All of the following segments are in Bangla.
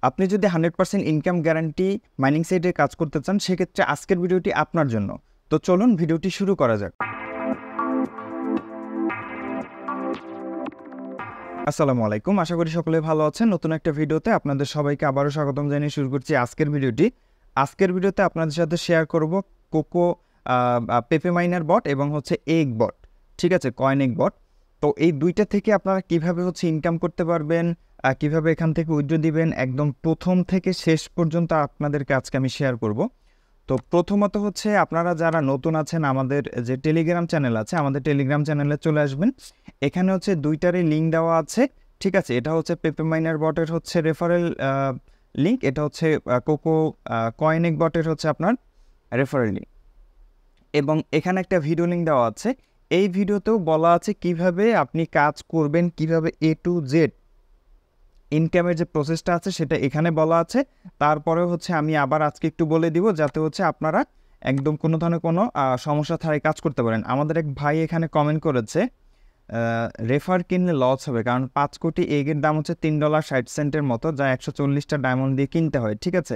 আপনি যদি 100% ইনকাম গ্যারান্টি মাইনিং সাইটে কাজ করতে চান সেক্ষেত্রে আজকের ভিডিওটি আপনার জন্য। তো চলুন ভিডিওটি শুরু করা যাক। আসসালামু আলাইকুম, আশা করি সকলে ভালো আছেন। নতুন একটা ভিডিওতে আপনাদের সবাইকে আবারও স্বাগতম জানিয়ে শুরু করছি আজকের ভিডিওটি। আজকের ভিডিওতে আপনাদের সাথে শেয়ার করব কোকো পেপে মাইনার বট এবং হচ্ছে এগ বট, ঠিক আছে, কয়েন এগ বট। তো এই দুইটা থেকে আপনারা কিভাবে হচ্ছে ইনকাম করতে পারবেন, কিভাবে এখান থেকে উইথড্র দিবেন, একদম প্রথম থেকে শেষ পর্যন্ত আপনাদেরকে আজকে আমি শেয়ার করব। তো প্রথমত হচ্ছে আপনারা যারা নতুন আছেন, আমাদের যে টেলিগ্রাম চ্যানেল আছে, আমাদের টেলিগ্রাম চ্যানেলে চলে আসবেন। এখানে হচ্ছে দুইটারই লিঙ্ক দেওয়া আছে, ঠিক আছে। এটা হচ্ছে পেপে মাইনার বটের হচ্ছে রেফারেল লিঙ্ক, এটা হচ্ছে কোকো কয়েন এগ বটের হচ্ছে আপনার রেফারেল লিঙ্ক, এবং এখানে একটা ভিডিও লিঙ্ক দেওয়া আছে। এই ভিডিওতেও বলা আছে কিভাবে আপনি কাজ করবেন, কিভাবে A to Z ইনকামের যে প্রসেসটা আছে সেটা এখানে বলা আছে। তারপরে হচ্ছে আমি আবার আজকে একটু বলে দিব যাতে হচ্ছে আপনারা একদম কোনো ধরনের কোনো সমস্যা ছাড়াই কাজ করতে পারেন। আমাদের এক ভাই এখানে কমেন্ট করেছে রেফার কিনলে লস হবে, কারণ 5 কোটি এগের দাম হচ্ছে $3.60 মতো, যা 140টা ডায়মন্ড দিয়ে কিনতে হয়, ঠিক আছে।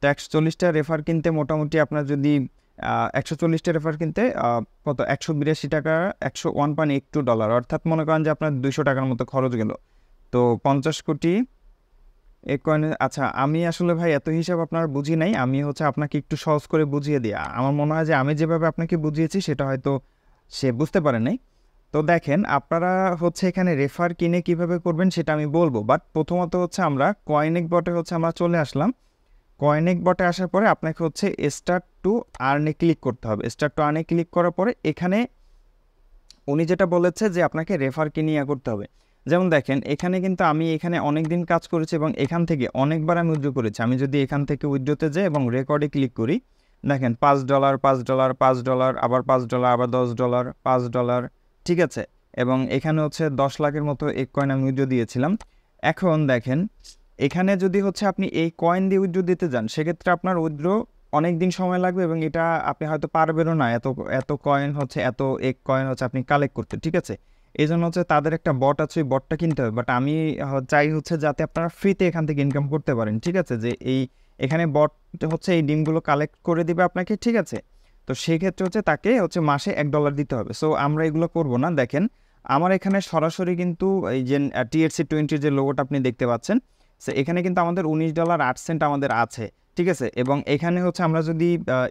তো 140টা রেফার কিনতে মোটামুটি আপনার যদি 140টা রেফার কিনতে কত 182 টাকা, $1.82, অর্থাৎ মনে করেন যে আপনার 200 টাকার মতো খরচ গেল। তো 50 কোটি এক কয়েনে, আচ্ছা আমি আসলে ভাই এত হিসাব আপনার বুঝি নাই, আমি হচ্ছে আপনাকে একটু সহজ করে বুঝিয়ে দিই। আমার মনে হয় যে আমি যেভাবে আপনাকে বুঝিয়েছি সেটা হয়তো সে বুঝতে পারে নাই। তো দেখেন, আপনারা হচ্ছে এখানে রেফার কিনে কিভাবে করবেন সেটা আমি বলবো, বাট প্রথমত হচ্ছে আমরা কয়েনেক বটে হচ্ছে আমরা চলে আসলাম। কয়েনেক বটে আসার পরে আপনাকে হচ্ছে স্টার্ট টু আর্নে ক্লিক করতে হবে। স্টার্ট টু আর্নে ক্লিক করার পরে এখানে উনি যেটা বলেছে যে আপনাকে রেফার কিনে করতে হবে। যেমন দেখেন এখানে কিন্তু আমি এখানে অনেক দিন কাজ করেছি এবং এখান থেকে অনেকবার আমি উইথড্র করেছি। আমি যদি এখান থেকে উইথড্রতে যাই এবং রেকর্ডে ক্লিক করি, দেখেন $5, $5, $5, আবার $5, আবার $10, $5, ঠিক আছে। এবং এখানে হচ্ছে 10 লাখের মতো এক কয়েন আমি উইথড্র দিয়েছিলাম। এখন দেখেন এখানে যদি হচ্ছে আপনি এই কয়েন দিয়ে উইথড্র দিতে যান সেক্ষেত্রে আপনার উইথড্র অনেক দিন সময় লাগবে এবং এটা আপনি হয়তো পারবেনও না, এত এত কয়েন হচ্ছে, এত এক কয়েন হচ্ছে আপনি কালেক্ট করতে, ঠিক আছে। এই জন্য হচ্ছে তাদের একটা বট আছে, ওই বটটা কিনতে হবে। বাট আমি চাই হচ্ছে যাতে আপনারা ফ্রিতে এখান থেকে ইনকাম করতে পারেন, ঠিক আছে। যে এখানে বট হচ্ছে এই ডিমগুলো কালেক্ট করে দিবে আপনাকে, ঠিক আছে। তো সেই ক্ষেত্রে হচ্ছে তাকে হচ্ছে মাসে $1 দিতে হবে। সো আমরা এগুলো করব না। দেখেন আমার এখানে সরাসরি কিন্তু এই যে TRC20 যে লোগোটা আপনি দেখতে পাচ্ছেন, সো এখানে কিন্তু আমাদের $19.08 আমাদের আছে, ঠিক আছে। এবং এখানে হচ্ছে আমরা যদি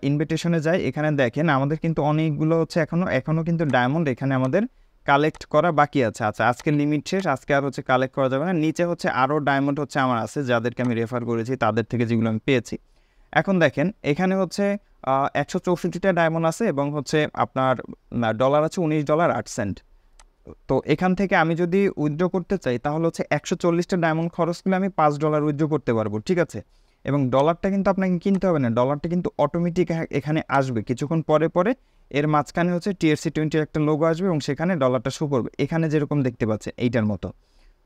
ইনভিটেশনে যাই, এখানে দেখেন আমাদের কিন্তু অনেকগুলো হচ্ছে এখনো কিন্তু ডায়মন্ড এখানে আমাদের কালেক্ট করা বাকি আছে। আচ্ছা আজকে লিমিট শেষ, আজকে আর হচ্ছে কালেক্ট করা যাবে না। নিচে হচ্ছে আরও ডায়মন্ড হচ্ছে আমার আছে, যাদেরকে আমি রেফার করেছি তাদের থেকে যেগুলো আমি পেয়েছি। এখন দেখেন এখানে হচ্ছে 164টা ডায়মন্ড আছে এবং হচ্ছে আপনার ডলার আছে $19.08। তো এখান থেকে আমি যদি উইথড্র করতে চাই তাহলে হচ্ছে 140টা ডায়মন্ড খরচ করলে আমি $5 উইথড্র করতে পারবো, ঠিক আছে। এবং ডলারটা কিন্তু আপনাকে কিনতে হবে না, ডলারটা কিন্তু অটোমেটিক এখানে আসবে কিছুক্ষণ পরে পরে। এর মাঝখানে হচ্ছে TRC20 একটা লোগো আসবে এবং সেখানে ডলারটা শো করবে, এখানে যেরকম দেখতে পাচ্ছেন এইটার মতো।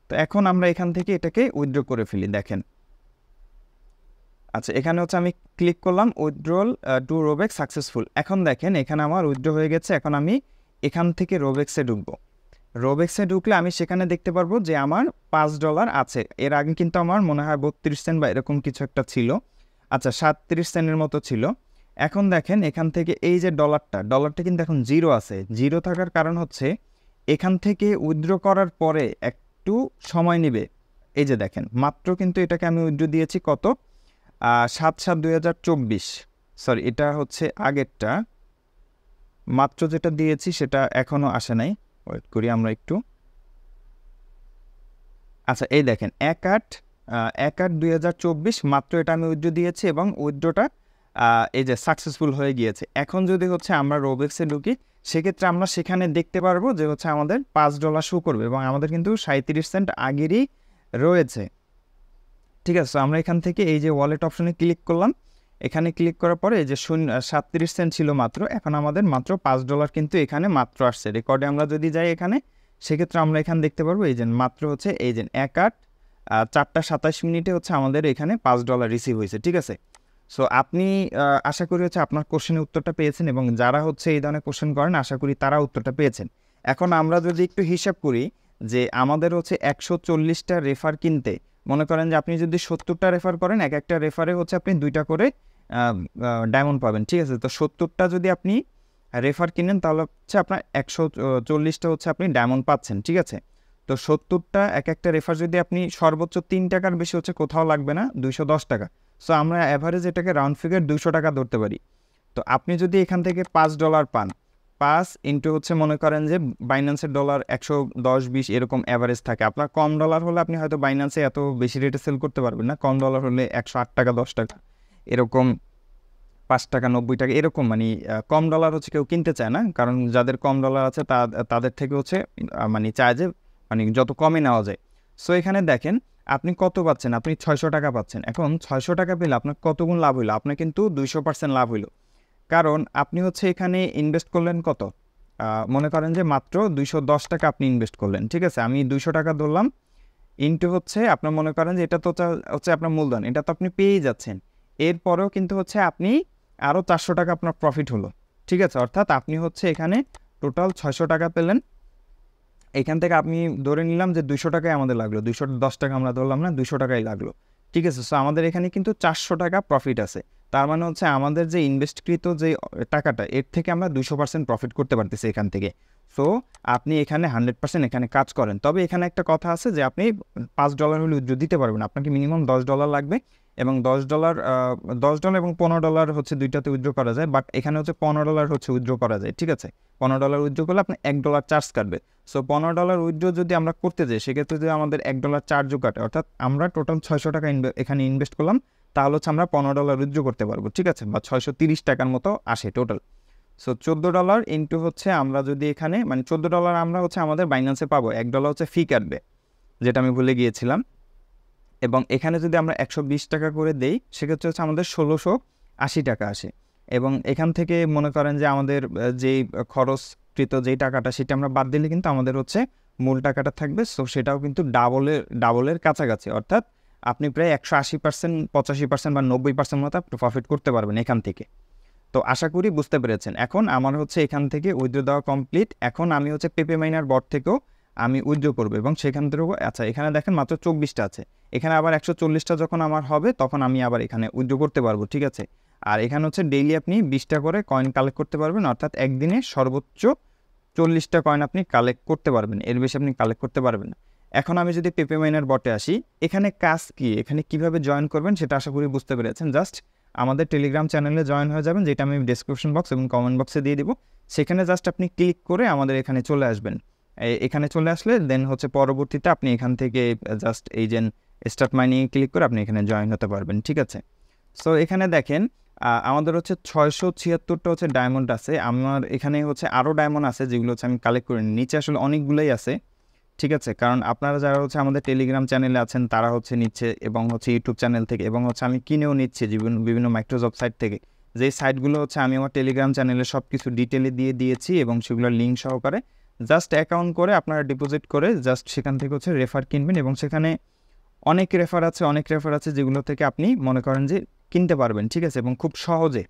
তো এখন আমরা এখান থেকে এটাকে উইথড্র করে ফেলি, দেখেন। আচ্ছা এখানে হচ্ছে আমি ক্লিক করলাম উইথড্রল টু রোবেক্স সাকসেসফুল। এখন দেখেন এখানে আমার উইথড্র হয়ে গেছে। এখন আমি এখান থেকে রোবেক্সে ঢুকবো। রোবেক্সে ঢুকলে আমি সেখানে দেখতে পারবো যে আমার $5 আছে। এর আগে কিন্তু আমার মনে হয় 32 সেন্ট বা এরকম কিছু একটা ছিল, আচ্ছা 37 সেন্টের মতো ছিল। এখন দেখেন এখান থেকে এই যে ডলারটা কিন্তু এখন জিরো আছে। জিরো থাকার কারণ হচ্ছে এখান থেকে উইথড্র করার পরে একটু সময় নেবে। এই যে দেখেন মাত্র কিন্তু এটাকে আমি উইথড্র দিয়েছি কত, 7/7/2024, সরি এটা হচ্ছে আগেরটা, মাত্র যেটা দিয়েছি সেটা এখনও আসে নাই। ওয়েট করি আমরা একটু। আচ্ছা এই দেখেন 1/8/2024 মাত্র এটা আমি উইথড্র দিয়েছি এবং উইথড্রটা এই যে সাকসেসফুল হয়ে গিয়েছে। এখন যদি হচ্ছে আমরা রোবেক্সে ঢুকি সেক্ষেত্রে আমরা সেখানে দেখতে পারবো যে হচ্ছে আমাদের $5 শো করবে এবং আমাদের কিন্তু 37 সেন্ট আগেরই রয়েছে, ঠিক আছে। আমরা এখান থেকে এই যে ওয়ালেট অপশনে ক্লিক করলাম। এখানে ক্লিক করার পরে এই যে 37 সেন্ট ছিল মাত্র, এখন আমাদের মাত্র $5 কিন্তু এখানে মাত্র আসছে। রেকর্ডে আমরা যদি যাই এখানে সেক্ষেত্রে আমরা এখানে দেখতে পারবো এই যে মাত্র হচ্ছে এই যে 1/8/4:27 হচ্ছে আমাদের এখানে $5 রিসিভ হয়েছে, ঠিক আছে। সো আপনি আশা করি হচ্ছে আপনার কোশ্চেনের উত্তরটা পেয়েছেন এবং যারা হচ্ছে এই ধরনের কোশ্চেন করেন আশা করি তারা উত্তরটা পেয়েছেন। এখন আমরা যদি একটু হিসাব করি যে আমাদের হচ্ছে 140টা রেফার কিনতে মনে করেন যে আপনি যদি 70টা রেফার করেন, এক একটা রেফারে হচ্ছে আপনি 2টা করে ডায়মন্ড পাবেন, ঠিক আছে। তো 70টা যদি আপনি রেফার কিনেন তাহলে হচ্ছে আপনার 140টা হচ্ছে আপনি ডায়মন্ড পাচ্ছেন, ঠিক আছে। তো 70টা এক একটা রেফার যদি আপনি সর্বোচ্চ 3 টাকার বেশি হচ্ছে কোথাও লাগবে না, 210 টাকা। সো আমরা অ্যাভারেজ এটাকে রাউন্ড ফিগার 200 টাকা ধরতে পারি। তো আপনি যদি এখান থেকে $5 পান, 5 ইন্টু হচ্ছে মনে করেন যে বাইন্যান্সের ডলার 110-20 এরকম অ্যাভারেজ থাকে। আপনার কম ডলার হলে আপনি হয়তো বাইন্যান্সে এত বেশি রেটে সেল করতে পারবেন না, কম ডলার হলে 108 টাকা, 10 টাকা এরকম, 5 টাকা, 90 টাকা এরকম, মানে কম ডলার হচ্ছে কেউ কিনতে চায় না, কারণ যাদের কম ডলার আছে তাদের থেকে হচ্ছে মানে চায় যে মানে যত কমে নেওয়া যায়। সো এখানে দেখেন আপনি কত পাচ্ছেন, আপনি 600 টাকা পাচ্ছেন। এখন 600 টাকা পেলে আপনার কত গুণ লাভ হইলো? আপনার কিন্তু 200% লাভ হইলো, কারণ আপনি হচ্ছে এখানে ইনভেস্ট করলেন কত, মনে করেন যে মাত্র 210 টাকা আপনি ইনভেস্ট করলেন, ঠিক আছে। আমি 200 টাকা ধরলাম, ইনটু হচ্ছে আপনার মনে করেন যে এটা তো হচ্ছে আপনার মূলধন, এটা তো আপনি পেয়েই যাচ্ছেন। এরপরেও কিন্তু হচ্ছে আপনি আরও 400 টাকা আপনার প্রফিট হলো, ঠিক আছে। অর্থাৎ আপনি হচ্ছে এখানে টোটাল 600 টাকা পেলেন। এখান থেকে আমি ধরে নিলাম যে 200 টাকাই আমাদের লাগলো, 210 টাকা আমরা ধরলাম না, 200 টাকাই লাগলো, ঠিক আছে। সো আমাদের এখানে কিন্তু 400 টাকা প্রফিট আছে। তার মানে হচ্ছে আমাদের যে ইনভেস্টকৃত যে টাকাটা, এর থেকে আমরা 200% প্রফিট করতে পারতেছি এখান থেকে। সো আপনি এখানে 100% এখানে কাজ করেন। তবে এখানে একটা কথা আছে যে আপনি $5 হলে উইথড্র দিতে পারবেন, আপনাকে মিনিমাম $10 লাগবে, এবং $10 $10 এবং $15 হচ্ছে দুইটাতে উইথড্র করা যায়, বাট এখানে হচ্ছে $15 হচ্ছে উইথড্র করা যায়, ঠিক আছে। $15 উইথড্র করলে আপনি $1 চার্জ কাটবে। সো $15 উইথড্র যদি আমরা করতে যাই, সেক্ষেত্রে যদি আমাদের $1 চার্জও কাটে, অর্থাৎ আমরা টোটাল 600 টাকা এখানে ইনভেস্ট করলাম, তাহলে হচ্ছে আমরা $15 উইথড্র করতে পারবো, ঠিক আছে, বা 630 টাকার মতো আসে টোটাল। সো $14 ইন্টু হচ্ছে আমরা যদি এখানে মানে $14 আমরা হচ্ছে আমাদের বাইন্যান্সে পাবো, $1 হচ্ছে ফি কাটবে, যেটা আমি ভুলে গিয়েছিলাম। এবং এখানে যদি আমরা 120 টাকা করে দেই, সেক্ষেত্রে হচ্ছে আমাদের 1680 টাকা আসে। এবং এখান থেকে মনে করেন যে আমাদের যেই খরচকৃত যেই টাকাটা, সেটা আমরা বাদ দিলে কিন্তু আমাদের হচ্ছে মূল টাকাটা থাকবে। সো সেটাও কিন্তু ডাবলের কাছাকাছি, অর্থাৎ আপনি প্রায় 180%, 85% বা 90% মতো আপনি প্রফিট করতে পারবেন এখান থেকে। তো আশা করি বুঝতে পেরেছেন। এখন আমার হচ্ছে এখান থেকে উইথড্র দেওয়া কমপ্লিট। এখন আমি হচ্ছে পেপে মাইনার বট থেকেও আমি উইথড্র করবো, এবং সেখান থেকেও আচ্ছা এখানে দেখেন মাত্র 24টা আছে, এখানে আবার 140টা যখন আমার হবে তখন আমি আবার এখানে উইথড্র করতে পারবো, ঠিক আছে। আর এখানে হচ্ছে ডেইলি আপনি 20টা করে কয়েন কালেক্ট করতে পারবেন, অর্থাৎ একদিনে সর্বোচ্চ 40টা কয়েন আপনি কালেক্ট করতে পারবেন, এর বেশি আপনি কালেক্ট করতে পারবেন না। এখন আমি যদি পেপে মাইনার বটে আসি, এখানে কাজ কি, এখানে কিভাবে জয়েন করবেন সেটা আশা করি বুঝতে পেরেছেন। জাস্ট আমাদের টেলিগ্রাম চ্যানেলে জয়েন হয়ে যাবেন, যেটা আমি ডেসক্রিপশন বক্স এবং কমেন্ট বক্সে দিয়ে দিব। সেখানে জাস্ট আপনি ক্লিক করে আমাদের এখানে চলে আসবেন। এখানে চলে আসলে দেন হচ্ছে পরবর্তীতে আপনি এখান থেকে জাস্ট এই যে স্টার্ট মাইনিংয়ে ক্লিক করে আপনি এখানে জয়েন হতে পারবেন, ঠিক আছে। সো এখানে দেখেন আমাদের হচ্ছে 676টা হচ্ছে ডায়মন্ড আছে। আমার এখানে হচ্ছে আরও ডায়মন্ড আছে যেগুলো হচ্ছে আমি কালেক্ট করে নিই, নিচে আসলে অনেকগুলোই আছে, ঠিক আছে। কারণ আপনারা যারা হচ্ছে আমাদের টেলিগ্রাম চ্যানেলে আছেন তারা হচ্ছে নিচ্ছে, এবং হচ্ছে ইউটিউব চ্যানেল থেকে, এবং হচ্ছে আমি কিনেও নিচ্ছি বিভিন্ন মাইক্রোসফট সাইট থেকে। যেই সাইটগুলো হচ্ছে আমি আমার টেলিগ্রাম চ্যানেলে সব কিছু ডিটেলে দিয়ে দিয়েছি, এবং সেগুলোর লিঙ্ক সহকারে জাস্ট অ্যাকাউন্ট করে আপনারা ডিপোজিট করে জাস্ট সেখান থেকে হচ্ছে রেফার কিনবেন, এবং সেখানে অনেক রেফার আছে যেগুলো থেকে আপনি মনে করেন যে কিনতে পারবেন, ঠিক আছে, এবং খুব সহজে,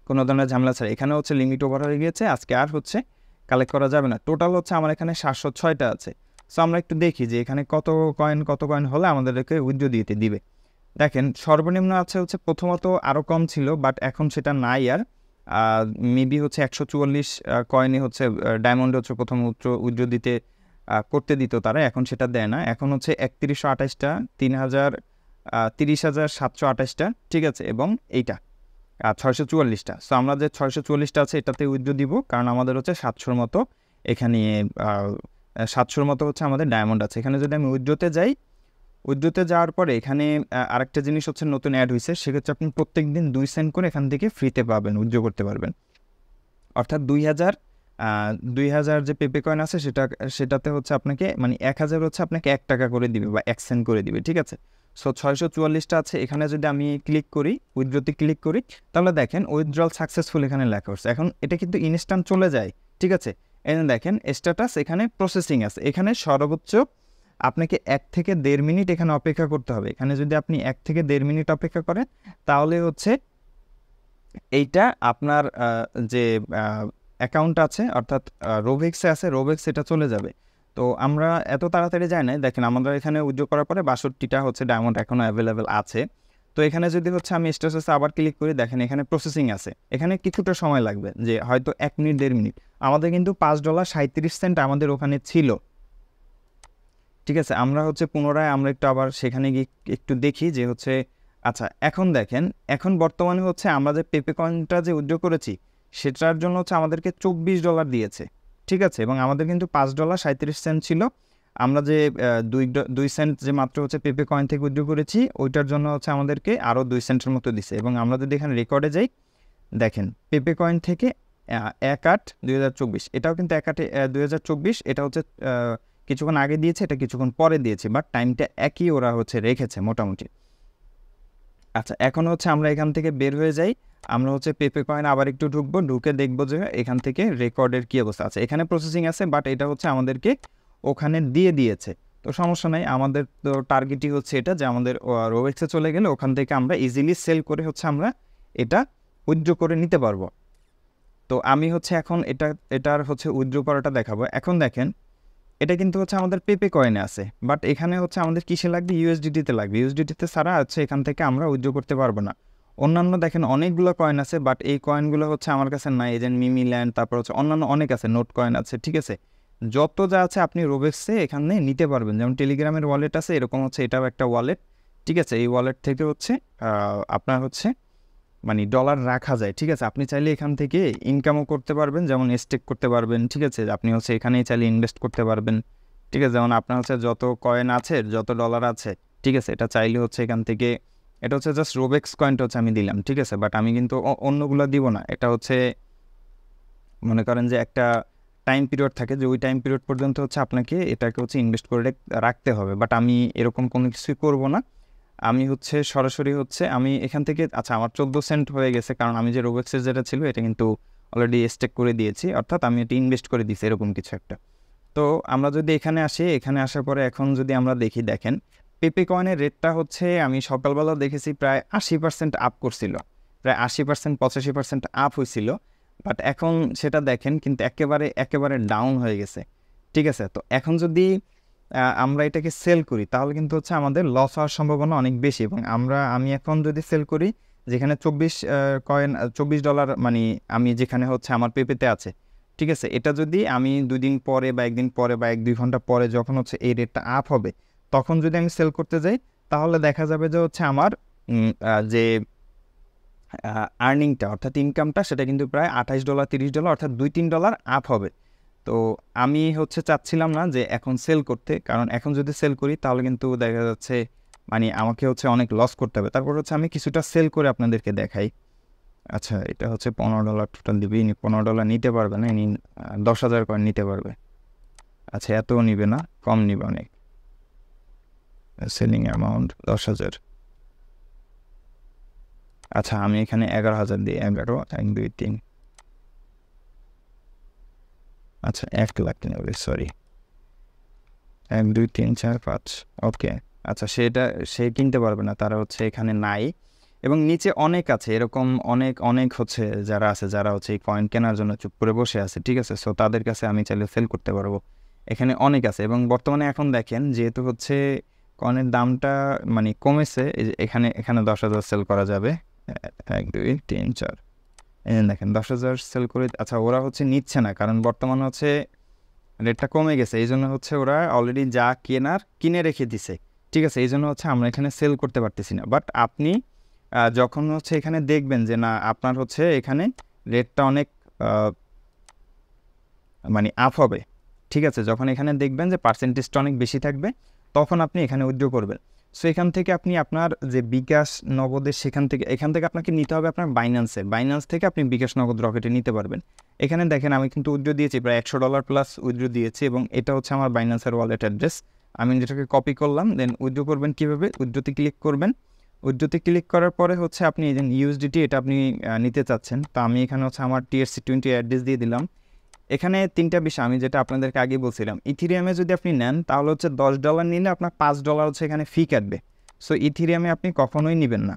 কোনো ধরনের ঝামেলা ছাড়া। এখানে হচ্ছে লিমিট ওভার হয়ে গিয়েছে, আজকে আর হচ্ছে কালেক্ট করা যাবে না। টোটাল হচ্ছে আমার এখানে 706টা আছে। সো আমরা একটু দেখি যে এখানে কত কয়েন হলে আমাদেরকে উইথড্র দিবে। দেখেন সর্বনিম্ন আছে হচ্ছে প্রথমত আরও কম ছিল, বাট এখন সেটা নাই আর। মেবি হচ্ছে 144 কয়েনই হচ্ছে ডায়মন্ড হচ্ছে প্রথম উইথড্র করতে দিত তারা, এখন সেটা দেয় না। এখন হচ্ছে 3128টা, 30,728টা, ঠিক আছে, এবং এইটা 644টা। সো আমরা যে 644টা আছে এটাতে উইথড্র দিব, কারণ আমাদের হচ্ছে 700-র মতো এখানে 700-র মতো হচ্ছে আমাদের ডায়মন্ড আছে। এখানে যদি আমি উইথড্রতে যাওয়ার পরে এখানে আরেকটা জিনিস হচ্ছে নতুন অ্যাড হয়েছে, সেক্ষেত্রে আপনি প্রত্যেক দিন 2 সেন্ট করে এখান থেকে ফ্রিতে পাবেন, উইথড্র করতে পারবেন। অর্থাৎ 2000 যে পেপে কয়েন আছে সেটাতে হচ্ছে আপনাকে মানে 1000 হচ্ছে আপনাকে 1 টাকা করে দিবে বা 1 সেন্ট করে দিবে, ঠিক আছে। সো 644টা আছে। এখানে যদি আমি ক্লিক করি, উইথড্রতে ক্লিক করি, তাহলে দেখেন উইথড্রল সাকসেসফুল এখানে লেখা হচ্ছে। এখন এটা কিন্তু ইনস্ট্যান্ট চলে যায়, ঠিক আছে। এখানে দেখেন স্ট্যাটাস এখানে প্রসেসিং আছে। এখানে সর্বোচ্চ আপনাকে 1 থেকে 1.5 মিনিট এখানে অপেক্ষা করতে হবে। এখানে যদি আপনি 1 থেকে 1.5 মিনিট অপেক্ষা করেন, তাহলে হচ্ছে এইটা আপনার যে অ্যাকাউন্ট আছে, অর্থাৎ রোভেক্সে আছে, রোভেক্স এটা চলে যাবে। তো আমরা এত তাড়াতাড়ি যাই না, দেখেন আমাদের এখানে উইথড্র করার পরে 62টা হচ্ছে ডায়মন্ড এখনও অ্যাভেলেবেল আছে। তো এখানে যদি হচ্ছে আমি স্ট্যাটাসে আবার ক্লিক করি, দেখেন এখানে প্রসেসিং আছে, এখানে কিছুটা সময় লাগবে, যে হয়তো 1 মিনিট 1.5 মিনিট। আমাদের কিন্তু $5.37 আমাদের ওখানে ছিল, ঠিক আছে। আমরা হচ্ছে পুনরায় আমরা একটু আবার সেখানে গিয়ে একটু দেখি যে হচ্ছে আচ্ছা এখন দেখেন, এখন বর্তমানে হচ্ছে আমরা যে পেপে কয়েনটা যে উইথড্র করেছি সেটার জন্য হচ্ছে আমাদেরকে $24 দিয়েছে, ঠিক আছে। এবং আমাদের কিন্তু $5.37 ছিল। আমরা যে 2 সেন্ট যে মাত্র হচ্ছে পেপে কয়েন থেকে উইথড্র করেছি ওইটার জন্য হচ্ছে আমাদেরকে আরও 2 সেন্টের মতো দিছে। এবং আমরা যদি এখানে রেকর্ডে যাই, দেখেন পেপে কয়েন থেকে 1/8/2024, এটাও কিন্তু 1/8/2024, এটা হচ্ছে কিছুক্ষণ আগে দিয়েছে, এটা কিছুক্ষণ পরে দিয়েছে, বাট টাইমটা একই ওরা হচ্ছে রেখেছে মোটামুটি। আচ্ছা এখন হচ্ছে আমরা এখান থেকে বের হয়ে যাই, আমরা হচ্ছে পেপে কয়েন আবার একটু ঢুকবো, ঢুকে দেখবো যে এখান থেকে রেকর্ডের কী অবস্থা আছে। এখানে প্রসেসিং আছে, বাট এটা হচ্ছে আমাদেরকে ওখানে দিয়ে দিয়েছে, তো সমস্যা নাই। আমাদের তো টার্গেটই হচ্ছে এটা যে আমাদের রোবেক্সে চলে গেলে ওখান থেকে আমরা ইজিলি সেল করে হচ্ছে আমরা এটা উইথড্র করে নিতে পারবো। তো আমি হচ্ছে এখন এটার হচ্ছে উইথড্র করাটা দেখাবো। এখন দেখেন এটা কিন্তু হচ্ছে আমাদের পেপে কয়েনে আছে, বাট এখানে হচ্ছে আমাদের কিসে লাগবে, ইউএসডিটিতে লাগবে। ইউএসডিটিতে ছাড়া হচ্ছে এখান থেকে আমরা উইথড্র করতে পারবো না। অন্যান্য দেখেন অনেকগুলো কয়েন আছে, বাট এই কয়েনগুলো হচ্ছে আমার কাছে নাই। এই যে মিমি ল্যান্ড, তারপর হচ্ছে অন্যান্য অনেক আছে, নোট কয়েন আছে, ঠিক আছে। যত যা আছে আপনি রোবেক্সে এখানে নিতে পারবেন। যেমন টেলিগ্রামের ওয়ালেট আছে, এরকম হচ্ছে এটাও একটা ওয়ালেট, ঠিক আছে। এই ওয়ালেট থেকে হচ্ছে আপনার হচ্ছে মানে ডলার রাখা যায়, ঠিক আছে। আপনি চাইলে এখান থেকে ইনকামও করতে পারবেন, যেমন স্টেক করতে পারবেন, ঠিক আছে। আপনি হচ্ছে এখানেই চাইলে ইনভেস্ট করতে পারবেন, ঠিক আছে। যেমন আপনার হচ্ছে যত কয়েন আছে, যত ডলার আছে, ঠিক আছে, এটা চাইলে হচ্ছে এখান থেকে, এটা হচ্ছে জাস্ট রোবেক্স কয়েনটা হচ্ছে আমি দিলাম, ঠিক আছে। বাট আমি কিন্তু অন্যগুলো দিব না। এটা হচ্ছে মনে করেন যে একটা টাইম পিরিয়ড থাকে, যে ওই টাইম পিরিয়ড পর্যন্ত হচ্ছে আপনাকে এটাকে হচ্ছে ইনভেস্ট করে রাখতে হবে, বাট আমি এরকম কোনো কিছুই করব না। আমি হচ্ছে সরাসরি হচ্ছে আমি এখান থেকে, আচ্ছা আমার 14 সেন্ট হয়ে গেছে, কারণ আমি যে রোবেক্সের যেটা ছিল এটা কিন্তু অলরেডি স্টেক করে দিয়েছি, অর্থাৎ আমি এটা ইনভেস্ট করে দিয়েছি এরকম কিছু একটা। তো আমরা যদি এখানে আসি, এখানে আসার পরে এখন যদি আমরা দেখি, দেখেন পেপে কয়েনের রেটটা হচ্ছে আমি সকালবেলা দেখেছি প্রায় 80% আপ করছিল, প্রায় 80% 85% আপ হয়েছিল, বাট এখন সেটা দেখেন কিন্তু একেবারে ডাউন হয়ে গেছে, ঠিক আছে। তো এখন যদি আমরা এটাকে সেল করি তাহলে কিন্তু হচ্ছে আমাদের লস হওয়ার সম্ভাবনা অনেক বেশি। এবং আমি এখন যদি সেল করি, যেখানে $24 মানে আমি যেখানে হচ্ছে আমার পেপেতে আছে, ঠিক আছে, এটা যদি আমি 2 দিন পরে বা 1 দিন পরে বা 1-2 ঘন্টা পরে যখন হচ্ছে এই রেটটা আপ হবে তখন যদি আমি সেল করতে যাই, তাহলে দেখা যাবে যে হচ্ছে আমার যে আর্নিংটা অর্থাৎ ইনকামটা সেটা কিন্তু প্রায় $28 $30 অর্থাৎ $2-3 আপ হবে। তো আমি হচ্ছে চাচ্ছিলাম না যে এখন সেল করতে, কারণ এখন যদি সেল করি তাহলে কিন্তু দেখা যাচ্ছে মানে আমাকে হচ্ছে অনেক লস করতে হবে। তারপর হচ্ছে আমি কিছুটা সেল করে আপনাদেরকে দেখাই। আচ্ছা এটা হচ্ছে $15 টোটাল দিবি, $15 নিতে পারবে না, 10,000 কয়েন নিতে পারবে। আচ্ছা এতও নিবে না, কম নিবে অনেক। Selling amount 10,000। আচ্ছা আমি এখানে 11,000 দিই, 11, 1, 2, 3, আচ্ছা 1 লাখ নেবে, সরি 1, 2, 3, 4, 5, ওকে। আচ্ছা সে কিনতে পারবে না, তারা হচ্ছে এখানে নাই। এবং নিচে অনেক আছে এরকম, অনেক হচ্ছে যারা আছে, যারা হচ্ছে এই কয়েন কেনার জন্য চুপ করে বসে আছে, ঠিক আছে। সো তাদের কাছে আমি চাইলে সেল করতে পারবো, এখানে অনেক আছে। এবং বর্তমানে এখন দেখেন যেহেতু হচ্ছে কয়েনের দামটা মানে কমেছে, এখানে 10,000 সেল করা যাবে, 1, 2, 3, 4, দেখেন 10,000 সেল করে। আচ্ছা ওরা হচ্ছে নিচ্ছে না, কারণ বর্তমানে হচ্ছে রেটটা কমে গেছে, এই জন্য হচ্ছে ওরা অলরেডি যা কিনে রেখে দিছে, ঠিক আছে। এই জন্য হচ্ছে আমরা এখানে সেল করতে পারতেছি না। বাট আপনি যখন হচ্ছে এখানে দেখবেন যে না আপনার হচ্ছে এখানে রেটটা অনেক মানে আপ হবে, ঠিক আছে, যখন এখানে দেখবেন যে পার্সেন্টেজটা অনেক বেশি থাকবে তখন আপনি এখানে উইথড্র করবেন। সো এখান থেকে আপনি আপনার যে বিকাশ নগদের এখান থেকে আপনাকে নিতে হবে আপনার বাইন্যান্স থেকে আপনি বিকাশ নগদ রকেটে নিতে পারবেন। এখানে দেখেন আমি কিন্তু উইথড্র দিয়েছি প্রায় $100 প্লাস উইথড্র দিয়েছি, এবং এটা হচ্ছে আমার বাইন্যান্সের ওয়ালেট অ্যাড্রেস। আমি যেটাকে কপি করলাম, দেন উইথড্র করবেন কীভাবে, উইথড্রতে ক্লিক করবেন। উইথড্রতে ক্লিক করার পরে হচ্ছে আপনি এই যে ইউএসডিটি এটা আপনি নিতে চাচ্ছেন, তো আমি এখানে হচ্ছে আমার TRC20 অ্যাড্রেস দিয়ে দিলাম। এখানে 3টা বিষয় আমি যেটা আপনাদেরকে আগে বলছিলাম, ইথিরিয়ামে যদি আপনি নেন তাহলে হচ্ছে $10 নিলে আপনার $5 হচ্ছে এখানে ফি কাটবে। সো ইথিরিয়ামে আপনি কখনোই নেবেন না।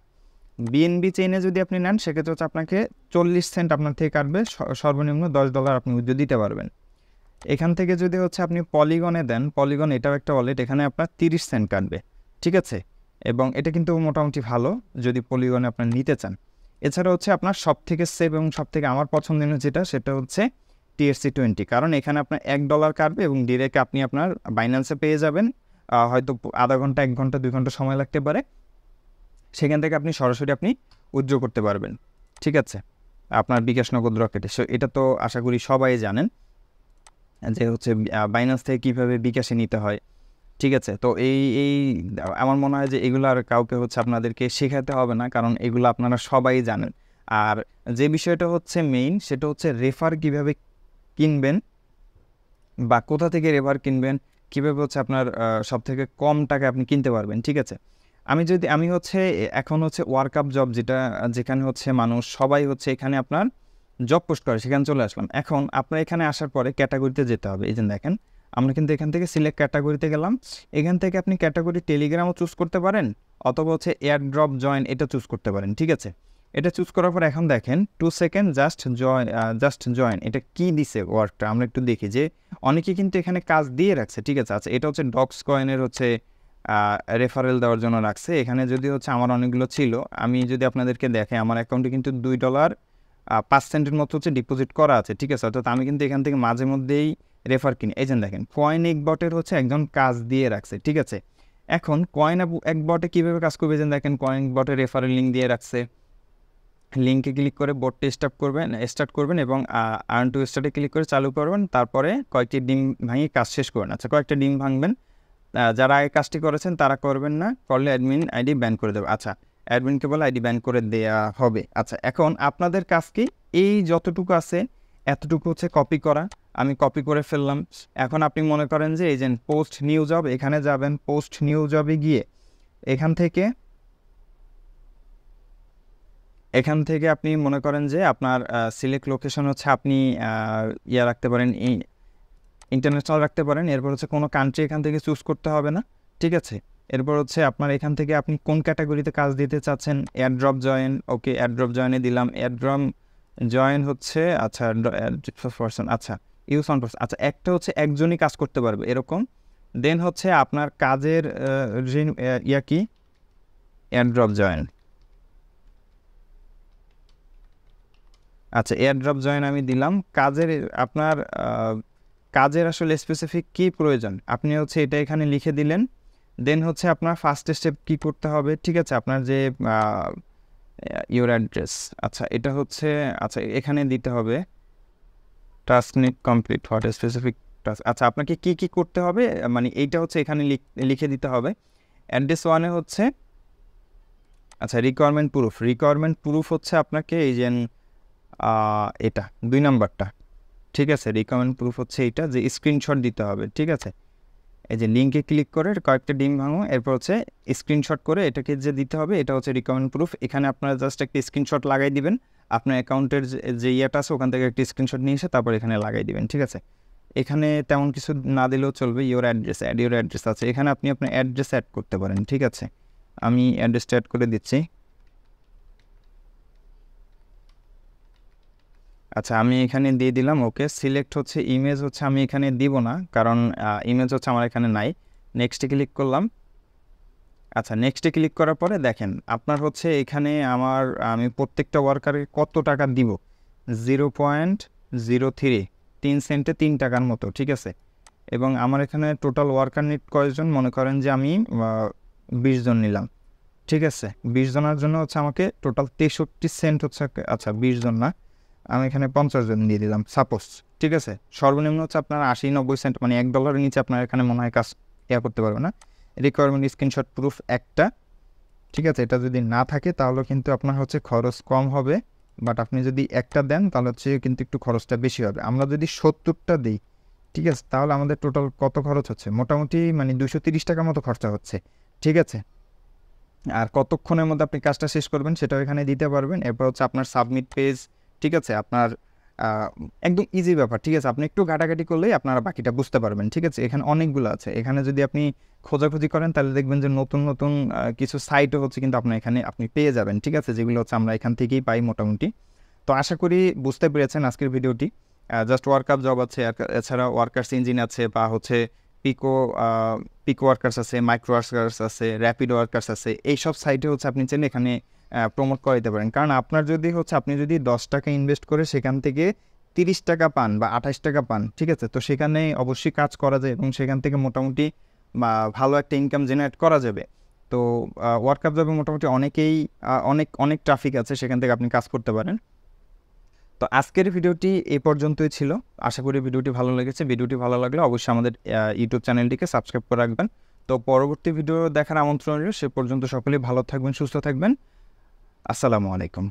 বিএনবি চেইনে যদি আপনি নেন সেক্ষেত্রে হচ্ছে আপনাকে 40 সেন্ট আপনার থেকে কাটবে, সর্বনিম্ন $10 আপনি উইথড্র দিতে পারবেন। এখান থেকে যদি হচ্ছে আপনি পলিগনে দেন, পলিগন এটাও একটা ওয়ালেট, এখানে আপনার 30 সেন্ট কাটবে, ঠিক আছে। এবং এটা কিন্তু মোটামুটি ভালো যদি পলিগনে আপনার নিতে চান। এছাড়া হচ্ছে আপনার সবথেকে সেফ এবং সবথেকে আমার পছন্দের যেটা, সেটা হচ্ছে TRC20, কারণ এখানে আপনার $1 কাটবে এবং ডিরেক্ট আপনি আপনার বাইন্যান্সে পেয়ে যাবেন। হয়তো আধা ঘন্টা, 1 ঘন্টা, 2 ঘন্টা সময় লাগতে পারে, সেখান থেকে আপনি সরাসরি আপনি উইথড্র করতে পারবেন, ঠিক আছে, আপনার বিকাশ নগদ রকেটে। সো এটা তো আশা করি সবাই জানেন যে হচ্ছে বাইন্যান্স থেকে কীভাবে বিকাশে নিতে হয়, ঠিক আছে। তো এই আমার মনে হয় যে এগুলো আর কাউকে হচ্ছে আপনাদেরকে শেখাতে হবে না, কারণ এগুলো আপনারা সবাই জানেন। আর যে বিষয়টা হচ্ছে মেইন, সেটা হচ্ছে রেফার কিভাবে কিনবেন বা কোথা থেকে রেফার কিনবেন, কীভাবে হচ্ছে আপনার সবথেকে কম টাকায় আপনি কিনতে পারবেন, ঠিক আছে। আমি হচ্ছে এখন হচ্ছে ওয়ার্কআপ জব, যেখানে হচ্ছে মানুষ সবাই হচ্ছে এখানে আপনার জব পোস্ট করে, সেখানে চলে আসলাম। এখন আপনার এখানে আসার পরে ক্যাটাগরিতে যেতে হবে। এই যে দেখেন, আমরা কিন্তু এখান থেকে সিলেক্ট ক্যাটাগরিতে গেলাম। এখান থেকে আপনি ক্যাটাগরি টেলিগ্রামও চুজ করতে পারেন, অথবা হচ্ছে এয়ারড্রপ জয়েন এটা চুজ করতে পারেন, ঠিক আছে। এটা চুজ করার পর এখন দেখেন 2 সেকেন্ড জাস্ট জয়েন এটা কি দিছে ওয়ার্কটা, আমরা একটু দেখি যে অনেকে কিন্তু এখানে কাজ দিয়ে রাখছে, ঠিক আছে। আচ্ছা, এটা হচ্ছে ডক্স কয়েনের হচ্ছে রেফারেল দেওয়ার জন্য রাখছে। এখানে যদি হচ্ছে আমার অনেকগুলো ছিল, আমি যদি আপনাদেরকে দেখে আমার অ্যাকাউন্টে কিন্তু $2.05 মতো হচ্ছে ডিপোজিট করা আছে, ঠিক আছে। অর্থাৎ আমি কিন্তু এখান থেকে মাঝে মধ্যেই রেফার কিনি। এই যে দেখেন, কয়েন এক বটের হচ্ছে একজন কাজ দিয়ে রাখছে, ঠিক আছে। এখন কয়েন এক বটে কীভাবে কাজ করবে, যে দেখেন কয়েন বটে রেফারেল লিঙ্ক দিয়ে রাখছে। লিঙ্কে ক্লিক করে বোর্ডটা স্টার্ট করবেন এবং আর্ন টু স্টার্টে ক্লিক করে চালু করবেন। তারপরে কয়েকটি ডিম ভাঙিয়ে কাজ শেষ করবেন। আচ্ছা, কয়েকটা ডিম ভাঙবেন, যারা আগে কাজটি করেছেন তারা করবেন না, করলে অ্যাডমিন আইডি ব্যান করে দেবে। আচ্ছা, অ্যাডমিনকে বলে আইডি ব্যান করে দেওয়া হবে। আচ্ছা, এখন আপনাদের কাজ কি, এই যতটুকু আছে এতটুকু হচ্ছে কপি করা। আমি কপি করে ফেললাম। এখন আপনি মনে করেন যে এই যে পোস্ট নিউ জব, এখানে যাবেন। পোস্ট নিউ জবে গিয়ে এখান থেকে আপনি মনে করেন যে আপনার সিলেক্ট লোকেশন হচ্ছে আপনি রাখতে পারেন, ইন্টারন্যাশনাল রাখতে পারেন। এরপর হচ্ছে কোনো কান্ট্রি এখান থেকে চুজ করতে হবে না, ঠিক আছে। এরপর হচ্ছে আপনার এখান থেকে আপনি কোন ক্যাটাগরিতে কাজ দিতে চাচ্ছেন, এয়ারড্রপ জয়েন, ওকে, এয়ারড্রপ জয়েনে দিলাম। এয়ারড্রপ জয়েন হচ্ছে আচ্ছা পারসন, আচ্ছা ইউজ অন পারসন, আচ্ছা একটা হচ্ছে একজনই কাজ করতে পারবে এরকম। দেন হচ্ছে আপনার কাজের কি এয়ারড্রপ জয়েন, আচ্ছা এয়ারড্রপ জয়েন আমি দিলাম। আপনার কাজের আসলে স্পেসিফিক কী প্রয়োজন আপনি হচ্ছে এটা এখানে লিখে দিলেন। দেন হচ্ছে আপনার ফার্স্ট স্টেপ কী করতে হবে, ঠিক আছে, আপনার যে ইউর অ্যাড্রেস, আচ্ছা এটা হচ্ছে, আচ্ছা এখানে দিতে হবে task need complete what specific task. আচ্ছা, আপনাকে কি কি করতে হবে, মানে এইটা হচ্ছে এখানে লিখে দিতে হবে। অ্যাড্রেস 1-এ হচ্ছে আচ্ছা রিকোয়ারমেন্ট প্রুফ হচ্ছে আপনাকে এই যে এটা 2 নাম্বারটা, ঠিক আছে। রিকমেন্ড প্রুফ হচ্ছে এইটা, যে স্ক্রিনশট দিতে হবে, ঠিক আছে। এই যে লিঙ্কে ক্লিক করে কয়েকটা ডিম ভাঙো, এরপর হচ্ছে স্ক্রিনশট করে এটাকে যে দিতে হবে, এটা হচ্ছে রিকমেন্ড প্রুফ। এখানে আপনারা জাস্ট একটা স্ক্রিনশট লাগাই দিবেন, আপনার অ্যাকাউন্টের যে ইয়েটা আছে ওখান থেকে একটা স্ক্রিনশট নিয়ে এসে তারপর এখানে লাগাই দিবেন, ঠিক আছে। এখানে তেমন কিছু না দিলেও চলবে। ইউর অ্যাড্রেস, ইউর অ্যাড্রেস আছে, এখানে আপনি আপনার অ্যাড্রেস অ্যাড করতে পারেন, ঠিক আছে। আমি অ্যাড্রেসটা অ্যাড করে দিচ্ছি। আচ্ছা, আমি এখানে দিয়ে দিলাম, ওকে। সিলেক্ট হচ্ছে ইমেজ হচ্ছে আমি এখানে দিব না, কারণ ইমেজ হচ্ছে আমার এখানে নাই। নেক্সটে ক্লিক করলাম। আচ্ছা, নেক্সটে ক্লিক করার পরে দেখেন আপনার হচ্ছে এখানে আমি প্রত্যেকটা ওয়ার্কারে কত টাকা দিব, 0.03 3 সেন্টে 3 টাকার মতো, ঠিক আছে। এবং আমার এখানে টোটাল ওয়ার্কার নিট কয়জন, মনে করেন যে আমি 20 জন নিলাম, ঠিক আছে। 20 জনের জন্য হচ্ছে আমাকে টোটাল 63 সেন্ট হচ্ছে, আচ্ছা 20 জন না, আমি এখানে 50 জন দিয়ে দিলাম সাপোজ, ঠিক আছে। সর্বনিম্ন হচ্ছে আপনার 80-90 সেন্ট, মানে $1 নিচে আপনার এখানে মনে হয় কাজ করতে পারবে না। রিকোয়ারমেন্ট স্ক্রিনশট প্রুফ একটা, ঠিক আছে। এটা যদি না থাকে তাহলে কিন্তু আপনার হচ্ছে খরচ কম হবে, বাট আপনি যদি একটা দেন তাহলে হচ্ছে কিন্তু একটু খরচটা বেশি হবে। আমরা যদি 70টা দিই, ঠিক আছে, তাহলে আমাদের টোটাল কত খরচ হচ্ছে, মোটামুটি মানে 230 টাকার মতো খরচা হচ্ছে, ঠিক আছে। আর কতক্ষণের মধ্যে আপনি কাজটা শেষ করবেন সেটাও এখানে দিতে পারবেন। এরপর হচ্ছে আপনার সাবমিট পেজ, ঠিক আছে। আপনার একদম ইজি ব্যাপার, ঠিক আছে। আপনি একটু ঘাটাঘাটি করলেই আপনারা বাকিটা বুঝতে পারবেন, ঠিক আছে। এখানে অনেকগুলো আছে, এখানে যদি আপনি খোঁজাখুঁজি করেন তাহলে দেখবেন যে নতুন নতুন কিছু সাইটও হচ্ছে কিন্তু আপনার এখানে আপনি পেয়ে যাবেন, ঠিক আছে, যেগুলো হচ্ছে আমরা এখান থেকেই পাই মোটামুটি। তো আশা করি বুঝতে পেরেছেন আজকের ভিডিওটি। জাস্ট ওয়ার্কআপ জব আছে, এছাড়া ওয়ার্কার্স ইঞ্জিন আছে, বা হচ্ছে পিকো পিকো ওয়ার্কার্স আছে, মাইক্রো ওয়ার্কার্স আছে, র্যাপিড ওয়ার্কার্স আছে। এইসব সাইটে হচ্ছে আপনি চাইলে এখানে প্রমোট করে দিতে পারেন। কারণ আপনার যদি হচ্ছে আপনি যদি 10 টাকা ইনভেস্ট করে সেখান থেকে 30 টাকা পান বা 28 টাকা পান, ঠিক আছে, তো সেখানে অবশ্যই কাজ করা যায় এবং সেখান থেকে মোটামুটি ভালো একটা ইনকাম জেনারেট করা যাবে। তো ওয়ার্কআপ জবে মোটামুটি অনেক ট্রাফিক আছে, সেখান থেকে আপনি কাজ করতে পারেন। তো আজকের ভিডিওটি এই পর্যন্তই ছিল। আশা করি ভিডিওটি ভালো লেগেছে। ভিডিওটি ভালো লাগলে অবশ্যই আমাদের ইউটিউব চ্যানেলটিকে সাবস্ক্রাইব করে রাখবেন। তো পরবর্তী ভিডিও দেখার আমন্ত্রণ রইল। সে পর্যন্ত সকলেই ভালো থাকবেন, সুস্থ থাকবেন। আসসালামু আলাইকুম।